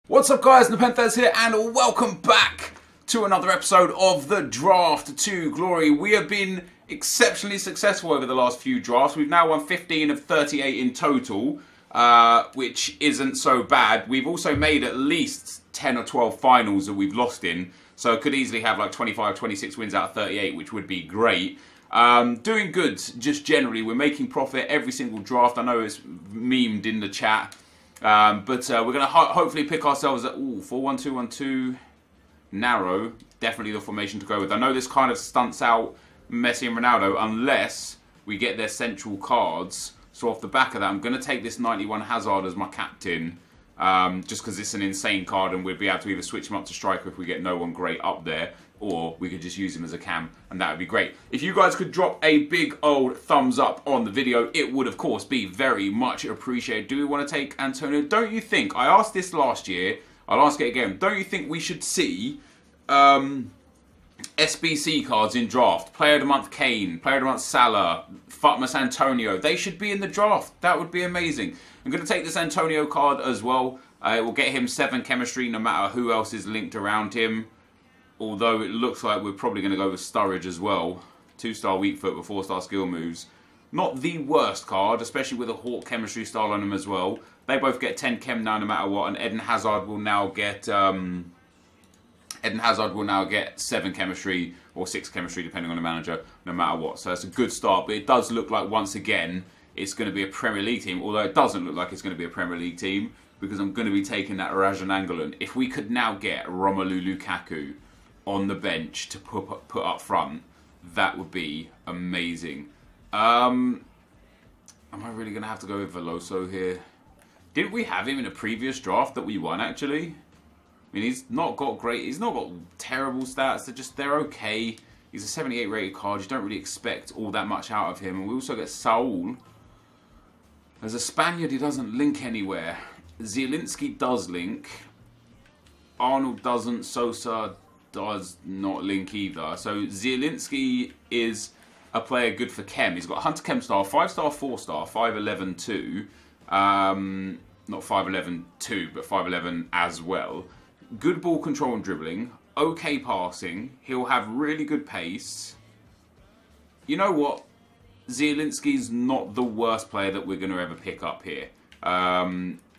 What's up guys, NepentheZ here and welcome back to another episode of the Draft to Glory. We have been exceptionally successful over the last few drafts. We've now won 15 of 38 in total, which isn't so bad. We've also made at least 10 or 12 finals that we've lost in, so it could easily have like 25, 26 wins out of 38, which would be great. Doing good, just generally. We're making profit every single draft. I know it's memed in the chat. But we're going to hopefully pick ourselves at 4-1-2-1-2 narrow. Definitely the formation to go with. I know this kind of stunts out Messi and Ronaldo unless we get their central cards. So off the back of that, I'm going to take this 91 Hazard as my captain. Just because it's an insane card and we'd be able to either switch him up to striker if we get no one great up there, or we could just use him as a cam, and that would be great. If you guys could drop a big old thumbs up on the video, it would of course be very much appreciated. Do we want to take Antonio? Don't you think, I asked this last year, I'll ask it again, don't you think we should see SBC cards in draft? Player of the Month Kane, Player of the Month Salah, Futmas Antonio, they should be in the draft. That would be amazing. I'm going to take this Antonio card as well. It will get him 7 chemistry no matter who else is linked around him. Although it looks like we're probably going to go with Sturridge as well. 2-star weak foot with 4-star skill moves. Not the worst card, especially with a Hawk chemistry style on them as well. They both get 10 chem now no matter what, and Eden Hazard will now get 7 chemistry or 6 chemistry depending on the manager, no matter what. So it's a good start, but it does look like once again it's going to be a Premier League team. Although it doesn't look like it's going to be a Premier League team because I'm going to be taking that Rajan Angolan. If we could now get Romelu Lukaku on the bench to put up front, that would be amazing. Am I really going to have to go with Veloso here? Didn't we have him in a previous draft that we won actually? I mean, he's not got terrible stats. They're okay. He's a 78 rated card. You don't really expect all that much out of him. And we also get Saul. As a Spaniard, he doesn't link anywhere. Zielinski does link. Arnold doesn't. Sosa does not link either. So Zielinski is a player good for chem. He's got Hunter Chem star, 5-star, 4-star, 5'11", 2. Not 5'11", 2, but 5'11" as well. Good ball control and dribbling. Okay passing. He'll have really good pace. You know what? Zielinski's not the worst player that we're going to ever pick up here.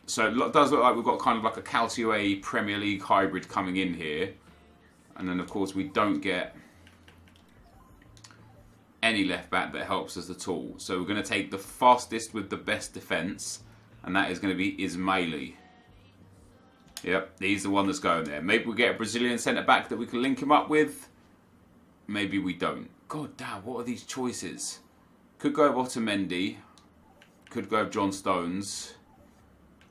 So it does look like we've got kind of like a Calcio Premier League hybrid coming in here. And then, of course, we don't get any left back that helps us at all. So we're going to take the fastest with the best defence. And that is going to be Ismaili. Yep, he's the one that's going there. Maybe we get a Brazilian centre-back that we can link him up with. Maybe we don't. God damn, what are these choices? Could go with Otamendi. Could go with John Stones.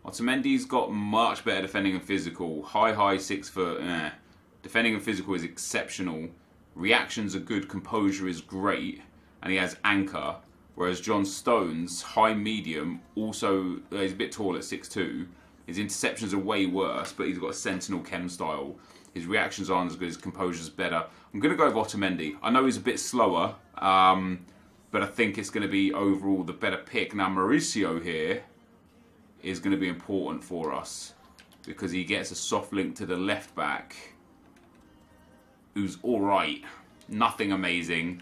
Otamendi's got much better defending and physical. High, 6 foot. Defending and physical is exceptional. Reactions are good. Composure is great. And he has anchor. Whereas John Stones, high, medium, also he's a bit tall at 6'2". His interceptions are way worse, but he's got a sentinel chem style. His reactions aren't as good. His composure's better. I'm going to go with Otamendi. I know he's a bit slower, but I think it's going to be overall the better pick. Now Mauricio here is going to be important for us because he gets a soft link to the left back, who's alright, nothing amazing,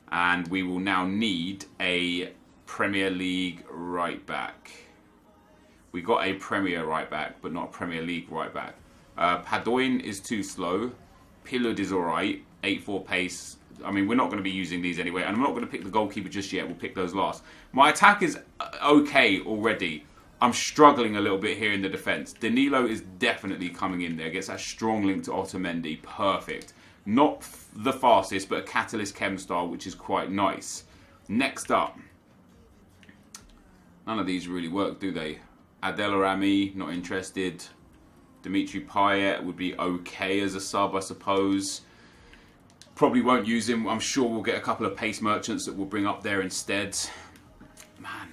and we will now need a Premier League right back. We got a Premier right back, but not a Premier League right back. Padoin is too slow. Pilud is alright, 8'4" pace. I mean, we're not going to be using these anyway, and I'm not going to pick the goalkeeper just yet. We'll pick those last. My attack is okay already. I'm struggling a little bit here in the defence. Danilo is definitely coming in there. Gets that strong link to Otamendi. Perfect. Not the fastest, but a Catalyst Chem style, which is quite nice. Next up. None of these really work, do they? Adelorami, not interested. Dimitri Payet would be okay as a sub, I suppose. Probably won't use him. I'm sure we'll get a couple of pace merchants that we'll bring up there instead. Man.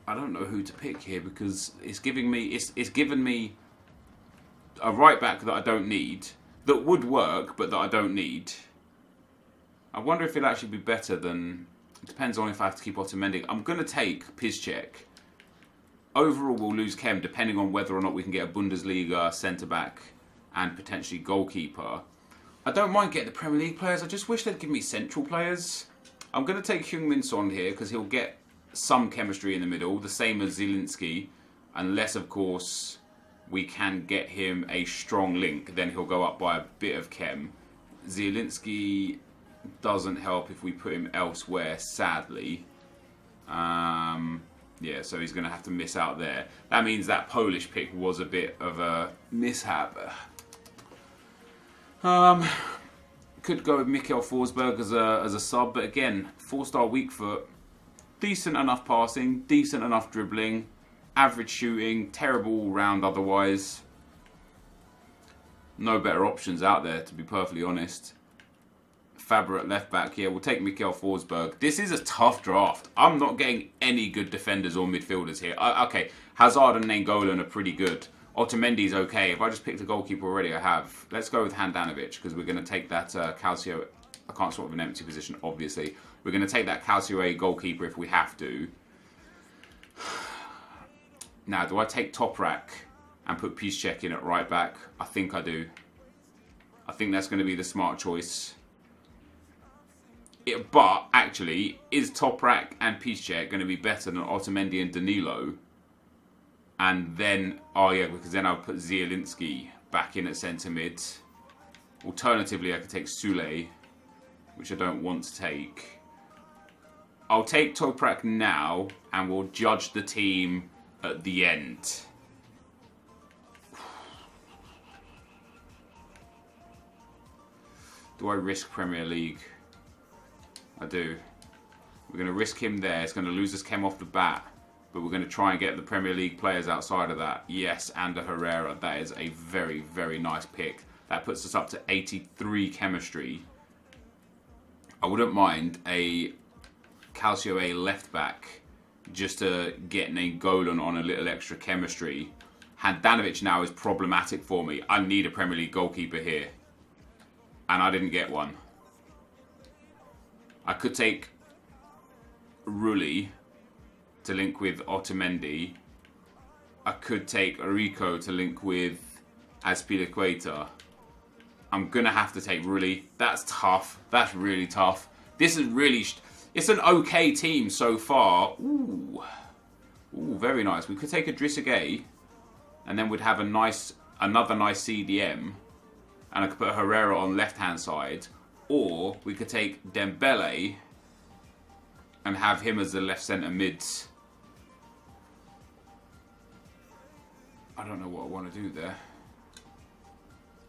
I don't know who to pick here because it's giving me it's given me a right back that I don't need, that would work but that I don't need. I wonder if it'll actually be better than. It depends on if I have to keep Otamendi. I'm going to take Piszczek overall we'll lose Kem depending on whether or not we can get a Bundesliga centre-back and potentially goalkeeper. I don't mind getting the Premier League players. I just wish they'd give me central players. I'm going to take Heung-min Son here because he'll get some chemistry in the middle, the same as Zielinski, unless, of course, we can get him a strong link. Then he'll go up by a bit of chem. Zielinski doesn't help if we put him elsewhere, sadly. Yeah, so he's going to have to miss out there. That means that Polish pick was a bit of a mishap. Could go with Mikkel Forsberg as a sub, but again, 4-star weak foot, decent enough passing, decent enough dribbling, average shooting, terrible all round otherwise. No better options out there, to be perfectly honest. Faber at left back, yeah, we'll take Mikkel Forsberg. This is a tough draft. I'm not getting any good defenders or midfielders here. Okay, Hazard and Nainggolan are pretty good. Otamendi's okay. If I just picked a goalkeeper already, I have. Let's go with Handanovic, because we're going to take that Calcio. I can't sort of an empty position, obviously. We're going to take that Calcio goalkeeper if we have to. Now, do I take Toprak and put Piszczek in at right back? I think I do. I think that's going to be the smart choice. But, actually, is Toprak and Piszczek going to be better than Otamendi and Danilo? And then, oh yeah, because then I'll put Zielinski back in at centre mid. Alternatively, I could take Sule, which I don't want to take. I'll take Toprak now, and we'll judge the team at the end. Do I risk Premier League? I do. We're going to risk him there. It's going to lose us Chem off the bat. But we're going to try and get the Premier League players outside of that. Yes, Ander Herrera. That is a very, very nice pick. That puts us up to 83 chemistry. I wouldn't mind a Calcio A left back just to get Nainggolan on a little extra chemistry. Handanovic now is problematic for me. I need a Premier League goalkeeper here. And I didn't get one. I could take Rulli to link with Otamendi. I could take Rico to link with Azpilicueta. I'm going to have to take Rulli. That's tough. That's really tough. This is really... It's an okay team so far. Ooh. Ooh, very nice. We could take a Drissage and then we'd have another nice CDM. And I could put Herrera on left-hand side. Or we could take Dembele and have him as the left centre mid. I don't know what I want to do there.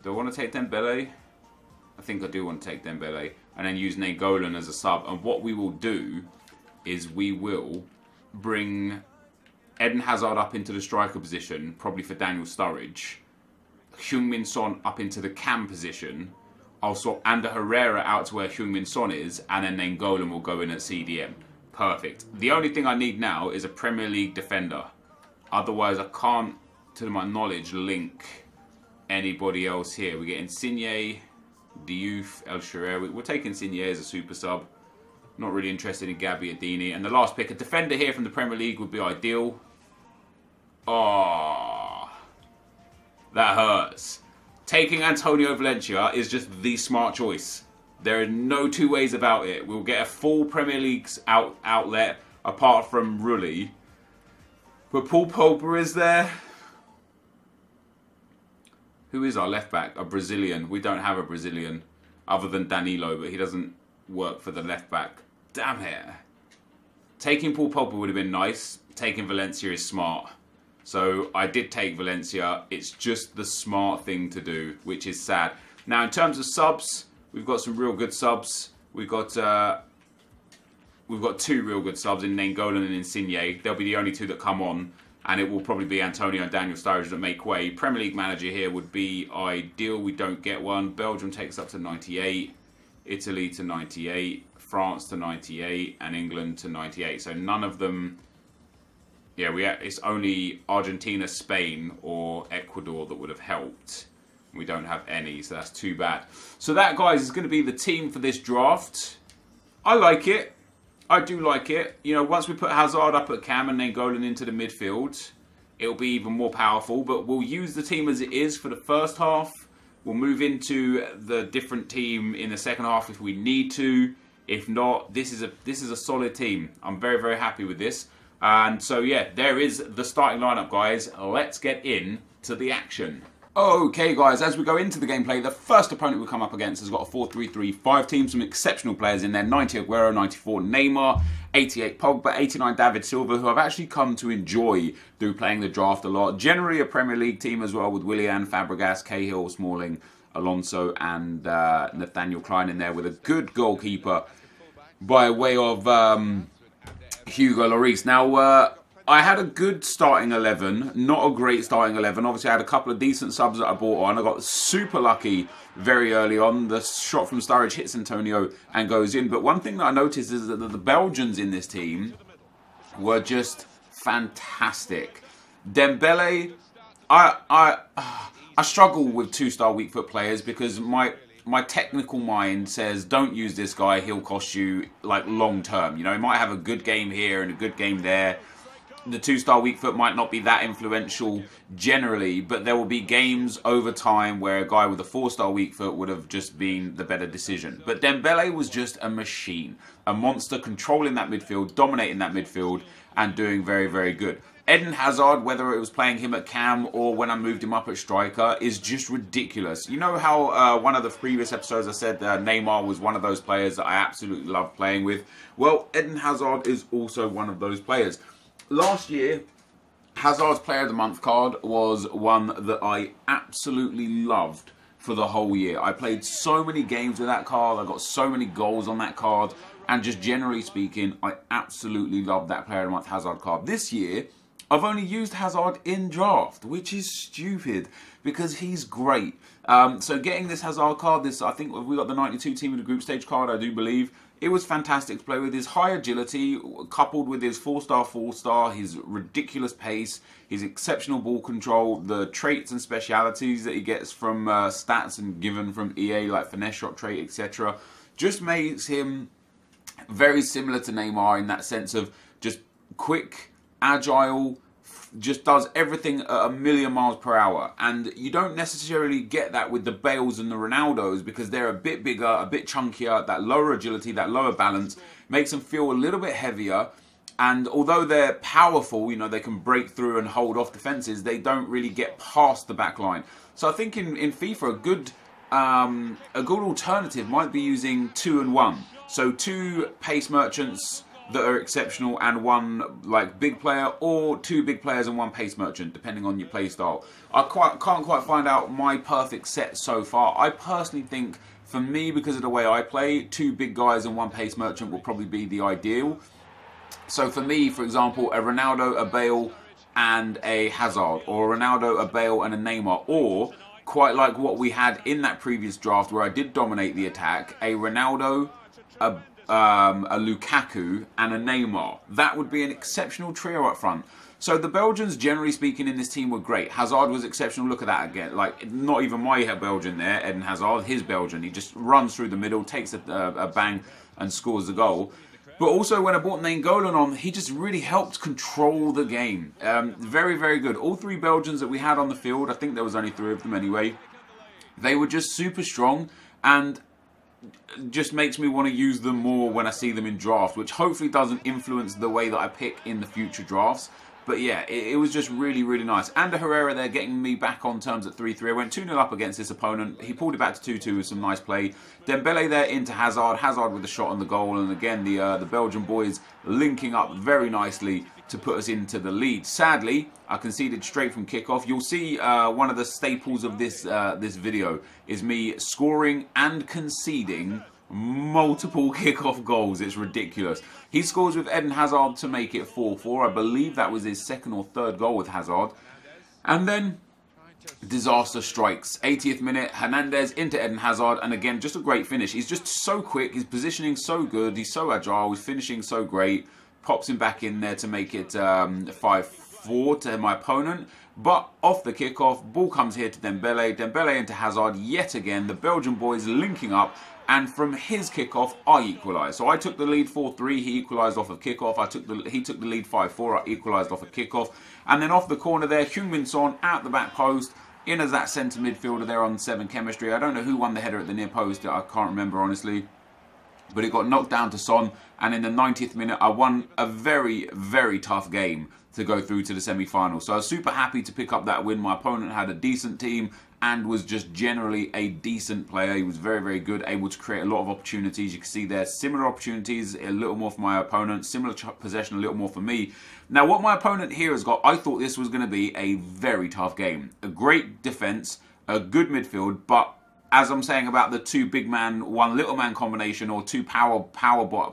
Do I want to take Dembele? I think I do want to take Dembele. And then use Nainggolan as a sub. And what we will do is we will bring Eden Hazard up into the striker position, probably for Daniel Sturridge. Heung-min Son up into the cam position. I'll swap Ander Herrera out to where Heung-min Son is, and then Nainggolan will go in at CDM. Perfect. The only thing I need now is a Premier League defender. Otherwise, I can't, to my knowledge, link anybody else here. We get Insigne, Diouf, El Shaarawy. We'll take Insigne as a super sub. Not really interested in Gabbiadini. And the last pick, a defender here from the Premier League would be ideal. Oh, that hurts. Taking Antonio Valencia is just the smart choice. There are no two ways about it. We'll get a full Premier League outlet apart from Rulli. But Paul Pogba is there. Who is our left back? A Brazilian. We don't have a Brazilian other than Danilo, but he doesn't work for the left back. Damn it. Taking Paul Pogba would have been nice. Taking Valencia is smart. So I did take Valencia. It's just the smart thing to do, which is sad. Now, in terms of subs, we've got some real good subs. We've got two real good subs in Nainggolan and Insigne. They'll be the only two that come on. And it will probably be Antonio and Daniel Sturridge that make way. Premier League manager here would be ideal. We don't get one. Belgium takes up to 98. Italy to 98. France to 98. And England to 98. So none of them... Yeah, it's only Argentina, Spain, or Ecuador that would have helped. We don't have any, so that's too bad. So that, guys, is going to be the team for this draft. I like it. I do like it. You know, once we put Hazard up at cam and then Nainggolan into the midfield, it'll be even more powerful. But we'll use the team as it is for the first half. We'll move into the different team in the second half if we need to. If not, this is a solid team. I'm very, very happy with this. And so, yeah, there is the starting lineup, guys. Let's get into the action. Okay, guys, as we go into the gameplay, the first opponent we come up against has got a 4-3-3-5 team. Some exceptional players in there. 90 Aguero, 94 Neymar, 88 Pogba, 89 David Silva, who I've actually come to enjoy through playing the draft a lot. Generally a Premier League team as well, with Willian, Fabregas, Cahill, Smalling, Alonso and Nathaniel Klein in there, with a good goalkeeper by way of Hugo Lloris. Now, I had a good starting 11, not a great starting 11. Obviously, I had a couple of decent subs that I brought on. I got super lucky very early on. The shot from Sturridge hits Antonio and goes in. But one thing that I noticed is that the Belgians in this team were just fantastic. Dembele, I struggle with 2-star weak foot players because my technical mind says don't use this guy. He'll cost you like long term. You know, he might have a good game here and a good game there. The 2-star weak foot might not be that influential generally, but there will be games over time where a guy with a 4-star weak foot would have just been the better decision. But Dembele was just a machine, a monster, controlling that midfield, dominating that midfield, and doing very, very good. Eden Hazard, whether it was playing him at cam or when I moved him up at striker, is just ridiculous. You know how one of the previous episodes I said Neymar was one of those players that I absolutely love playing with? Well, Eden Hazard is also one of those players. Last year, Hazard's Player of the Month card was one that I absolutely loved for the whole year. I played so many games with that card, I got so many goals on that card, and just generally speaking, I absolutely loved that Player of the Month Hazard card. This year, I've only used Hazard in draft, which is stupid because he's great. So getting this Hazard card, I think we got the 92 team in the group stage card, I do believe. It was fantastic to play with. His high agility, coupled with his 4-star, his ridiculous pace, his exceptional ball control, the traits and specialities that he gets from stats and given from EA, like finesse shot trait, etc., just makes him very similar to Neymar in that sense of just quick, agile, just does everything at a million miles per hour. And you don't necessarily get that with the Bales and the Ronaldos because they're a bit bigger, a bit chunkier. That lower agility, that lower balance makes them feel a little bit heavier. And although they're powerful, you know, they can break through and hold off defenses, they don't really get past the back line. So I think in FIFA a good alternative might be using 2 and 1. So 2 pace merchants that are exceptional and 1 like big player, or 2 big players and 1 pace merchant, depending on your play style. I can't quite find out my perfect set so far. I personally think, for me, because of the way I play, 2 big guys and 1 pace merchant will probably be the ideal. So for me, for example, a Ronaldo, a Bale and a Hazard, or a Ronaldo, a Bale and a Neymar, or quite like what we had in that previous draft where I did dominate the attack, a Ronaldo, a Lukaku and a Neymar. That would be an exceptional trio up front. So the Belgians, generally speaking, in this team were great. Hazard was exceptional. Look at that again. Like, not even my Belgian there, Eden Hazard, his Belgian. He just runs through the middle, takes a bang and scores the goal. But also when I brought Nainggolan on, he just really helped control the game. Very, very good. All 3 Belgians that we had on the field, I think there was only 3 of them anyway, they were just super strong and just makes me want to use them more when I see them in draft, which hopefully doesn't influence the way that I pick in the future drafts. But yeah, it was just really, really nice. And Herrera there getting me back on terms at 3-3. I went 2-0 up against this opponent. He pulled it back to 2-2 with some nice play. Dembele there into Hazard. Hazard with the shot on the goal. And again, the Belgian boys linking up very nicely to put us into the lead. Sadly, I conceded straight from kickoff. You'll see one of the staples of this video is me scoring and conceding multiple kickoff goals. It's ridiculous. He scores with Eden Hazard to make it 4-4. I believe that was his 2nd or 3rd goal with Hazard. And then disaster strikes. 80th minute, Hernandez into Eden Hazard, and again, just a great finish. He's just so quick, his positioning so good, he's so agile, his finishing so great. Pops him back in there to make it 5-4 to my opponent. But off the kickoff, ball comes here to Dembele. Dembele into Hazard yet again. The Belgian boys linking up and from his kickoff, I equalised. So I took the lead 4-3, he equalised off of kickoff. He took the lead 5-4, I equalised off of kickoff. And then off the corner there, Heung-min Son out the back post, in as that centre midfielder there on 7 chemistry. I don't know who won the header at the near post, I can't remember honestly. But it got knocked down to Son, and in the 90th minute, I won a very, very tough game to go through to the semi-final. So I was super happy to pick up that win. My opponent had a decent team and was just generally a decent player. He was very, very good, able to create a lot of opportunities. You can see there, similar opportunities, a little more for my opponent, similar possession, a little more for me. Now, what my opponent here has got, I thought this was going to be a very tough game. A great defence, a good midfield, but as I'm saying about the 2 big man, 1 little man combination, or 2 power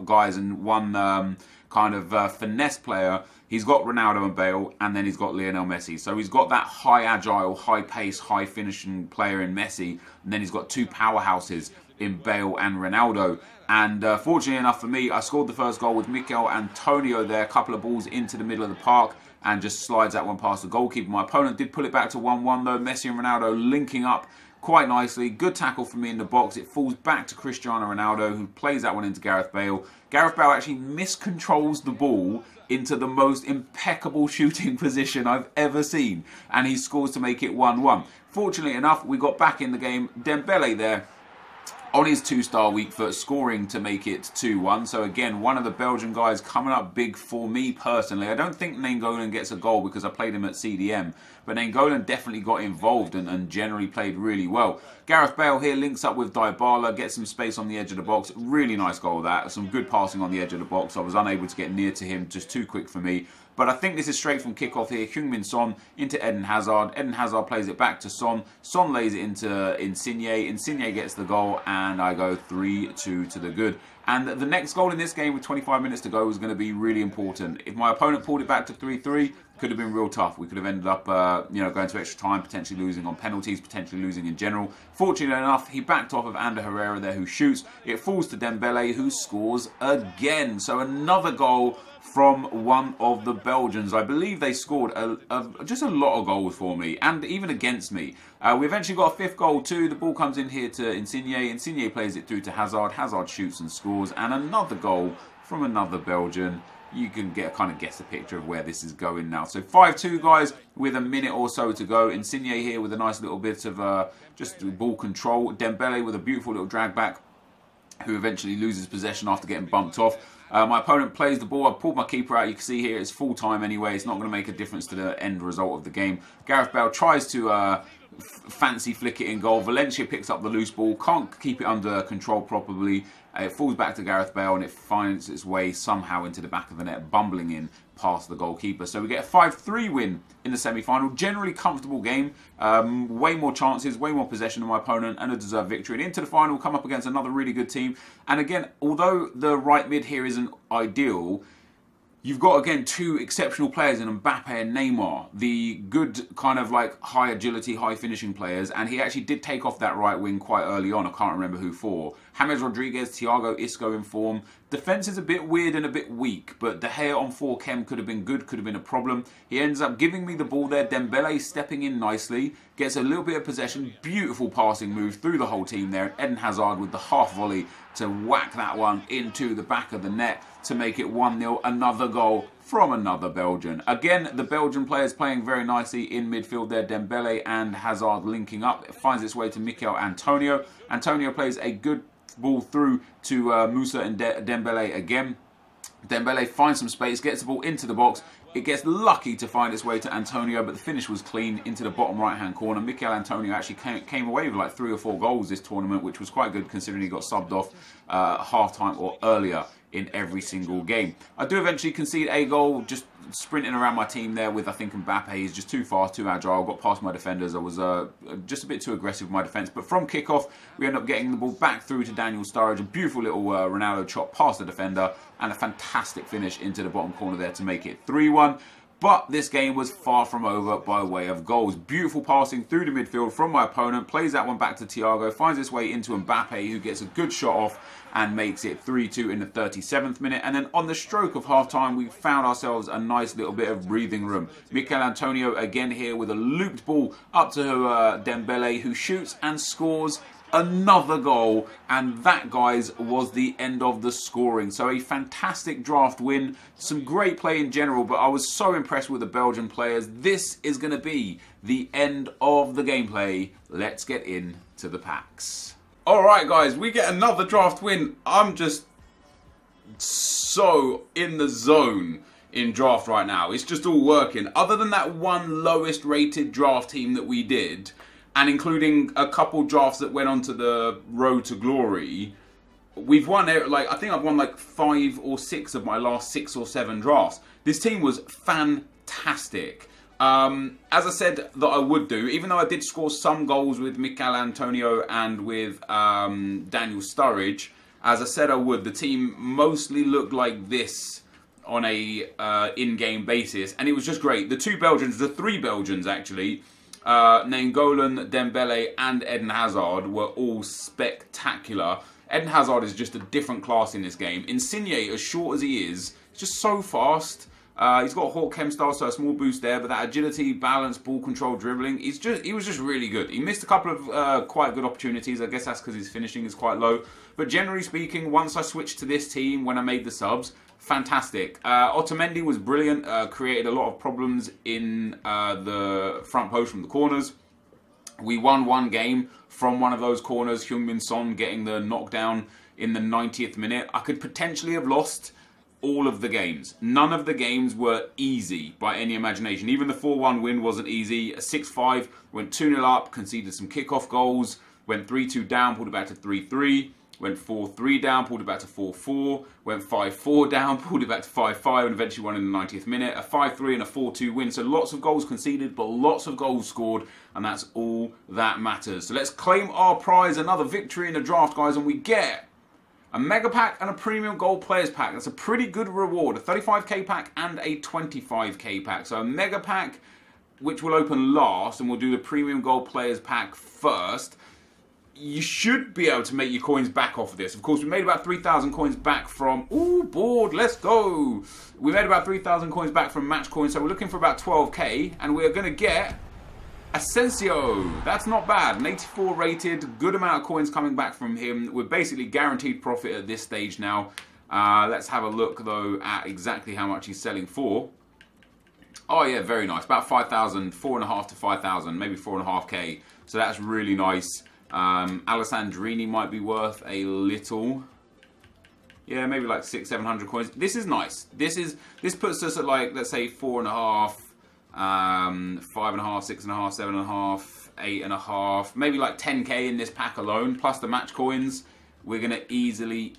guys and 1 kind of finesse player, he's got Ronaldo and Bale, and then he's got Lionel Messi. So he's got that high agile, high pace, high finishing player in Messi, and then he's got 2 powerhouses in Bale and Ronaldo. And fortunately enough for me, I scored the first goal with Mikel Antonio there, a couple of balls into the middle of the park, and just slides that one past the goalkeeper. My opponent did pull it back to 1-1 though. Messi and Ronaldo linking up quite nicely. Good tackle from me in the box. It falls back to Cristiano Ronaldo, who plays that one into Gareth Bale. Gareth Bale actually miscontrols the ball into the most impeccable shooting position I've ever seen, and he scores to make it 1-1. Fortunately enough, we got back in the game. Dembele there on his 2-star weak foot, scoring to make it 2-1. So again, one of the Belgian guys coming up big for me personally. I don't think Nainggolan gets a goal because I played him at CDM, but Nainggolan definitely got involved and generally played really well. Gareth Bale here links up with Dybala, gets some space on the edge of the box. Really nice goal that. Some good passing on the edge of the box. I was unable to get near to him, just too quick for me. But I think this is straight from kickoff here. Heung-min Son into Eden Hazard. Eden Hazard plays it back to Son. Son lays it into Insigne. Insigne gets the goal, and I go 3-2 to the good. And the next goal in this game with 25 minutes to go was going to be really important. If my opponent pulled it back to 3-3, could have been real tough. We could have ended up, going to extra time, potentially losing on penalties, potentially losing in general. Fortunately enough, he backed off of Ander Herrera there, who shoots. It falls to Dembele, who scores again. So another goal from one of the Belgians. I believe they scored just a lot of goals for me, and even against me. We eventually got a 5th goal too. The ball comes in here to Insigne. Insigne plays it through to Hazard. Hazard shoots and scores, and another goal from another Belgian. You can kind of guess the picture of where this is going now. So 5-2, guys, with a minute or so to go. Insigne here with a nice little bit of just ball control. Dembele with a beautiful little drag back, who eventually loses possession after getting bumped off. My opponent plays the ball. I pulled my keeper out. You can see here it's full time anyway. It's not going to make a difference to the end result of the game. Gareth Bale tries to fancy flick it in goal. Valencia picks up the loose ball. Can't keep it under control properly. It falls back to Gareth Bale, and it finds its way somehow into the back of the net, bumbling in past the goalkeeper. So we get a 5-3 win in the semi-final. Generally comfortable game. Way more chances, way more possession than my opponent, and a deserved victory. And into the final, come up against another really good team. And again, although the right mid here isn't ideal, you've got, again, 2 exceptional players in Mbappe and Neymar. The good kind of like high agility, high finishing players. And he actually did take off that right wing quite early on. I can't remember who for. James Rodriguez, Thiago Isco in form. Defence is a bit weird and a bit weak, but De Gea on 4 chem could have been good, could have been a problem. He ends up giving me the ball there. Dembele stepping in nicely, gets a little bit of possession. Beautiful passing move through the whole team there. And Eden Hazard with the half volley to whack that one into the back of the net to make it 1-0. Another goal from another Belgian. Again, the Belgian players playing very nicely in midfield there. Dembele and Hazard linking up. It finds its way to Mikel Antonio. Antonio plays a good ball through to Musa and Dembele again. Dembele finds some space, gets the ball into the box. It gets lucky to find its way to Antonio, but the finish was clean into the bottom right-hand corner. Mikel Antonio actually came away with like 3 or 4 goals this tournament, which was quite good considering he got subbed off half-time or earlier in every single game. I do eventually concede a goal, just sprinting around my team there with, I think, Mbappe. He's just too fast, too agile, got past my defenders. I was just a bit too aggressive with my defence. But from kickoff, we end up getting the ball back through to Daniel Sturridge. A beautiful little Ronaldo chop past the defender, and a fantastic finish into the bottom corner there to make it 3-1. But this game was far from over by way of goals. Beautiful passing through the midfield from my opponent. Plays that one back to Thiago. Finds its way into Mbappe, who gets a good shot off and makes it 3-2 in the 37th minute. And then on the stroke of half-time, we found ourselves a nice little bit of breathing room. Mikel Antonio again here with a looped ball up to Dembele, who shoots and scores another goal, and that, guys, was the end of the scoring. So a fantastic draft win, some great play in general, but I was so impressed with the Belgian players. This is going to be the end of the gameplay. Let's get into the packs. Alright guys, we get another draft win. I'm just so in the zone in draft right now. It's just all working. Other than that one lowest rated draft team that we did, and including a couple drafts that went on to the road to glory, we've won, like, I think I've won like 5 or 6 of my last 6 or 7 drafts. This team was fantastic. As I said that I would do, even though I did score some goals with Mikel Antonio and with Daniel Sturridge, as I said I would, the team mostly looked like this on a in-game basis, and it was just great. The 2 Belgians, the 3 Belgians actually, Nainggolan, Dembele and Eden Hazard were all spectacular. Eden Hazard is just a different class in this game. Insigne, as short as he is just so fast. He's got Hawk Chem style, so a small boost there, but that agility, balance, ball control, dribbling, he was just really good. He missed a couple of quite good opportunities. I guess that's because his finishing is quite low. But generally speaking, once I switched to this team, when I made the subs, fantastic. Otamendi was brilliant, created a lot of problems in the front post from the corners. We won one game from one of those corners, Heung-min Son getting the knockdown in the 90th minute. I could potentially have lost all of the games. None of the games were easy by any imagination. Even the 4-1 win wasn't easy. A 6-5, went 2-0 up, conceded some kickoff goals, went 3-2 down, pulled it back to 3-3, went 4-3 down, pulled it back to 4-4, went 5-4 down, pulled it back to 5-5, and eventually won in the 90th minute. A 5-3 and a 4-2 win. So lots of goals conceded, but lots of goals scored, and that's all that matters. So let's claim our prize, another victory in the draft, guys, and we get a mega pack and a premium gold players pack. That's a pretty good reward. A 35k pack and a 25k pack. So a mega pack, which will open last, and we'll do the premium gold players pack first. You should be able to make your coins back off of this. Of course, we made about 3,000 coins back from... Ooh, board, let's go. We made about 3,000 coins back from match coins, so we're looking for about 12k, and we're going to get Asensio. That's not bad. An 84 rated, good amount of coins coming back from him. We're basically guaranteed profit at this stage now. Let's have a look, though, at exactly how much he's selling for. Oh, yeah, very nice. About 5,000, 4.5 to 5,000, maybe 4.5k. So that's really nice. Alessandrini might be worth a little. Yeah, maybe like 600-700 coins. This is nice. This puts us at, like, let's say 4.5, 5.5, 6.5, 7.5, 8.5, maybe like 10k in this pack alone, plus the match coins. We're gonna easily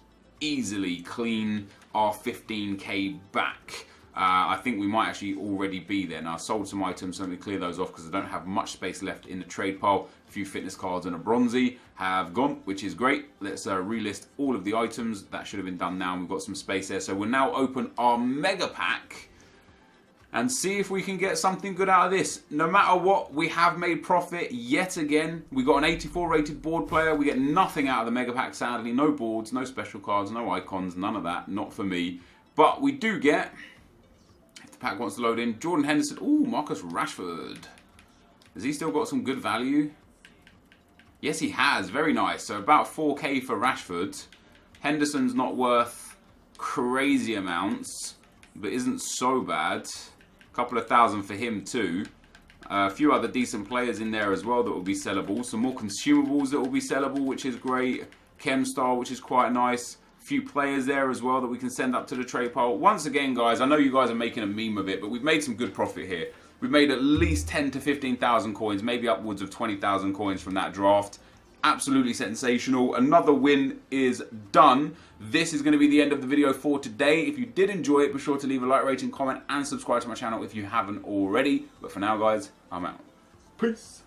clean our 15k back. I think we might actually already be there. Now, I sold some items, so let me clear those off because I don't have much space left in the trade pile. A few fitness cards and a bronzy have gone, which is great. Let's relist all of the items. That should have been done now, and we've got some space there. So we'll now open our mega pack and see if we can get something good out of this. No matter what, we have made profit yet again. We got an 84 rated board player. We get nothing out of the mega pack, sadly. No boards, no special cards, no icons, none of that. Not for me. But we do get... The pack wants to load in. Jordan Henderson. Ooh, Marcus Rashford. Has he still got some good value? Yes, he has. Very nice. So about 4k for Rashford. Henderson's not worth crazy amounts, but isn't so bad. A couple of thousand for him too. A few other decent players in there as well that will be sellable. Some more consumables that will be sellable, which is great. Chemstar, which is quite nice. Few players there as well that we can send up to the trade pile. Once again, guys, I know you guys are making a meme of it, but we've made some good profit here. We've made at least 10 to 15,000 coins, maybe upwards of 20,000 coins from that draft. Absolutely sensational. Another win is done. This is going to be the end of the video for today. If you did enjoy it, be sure to leave a like, rating, comment, and subscribe to my channel if you haven't already. But for now, guys, I'm out. Peace.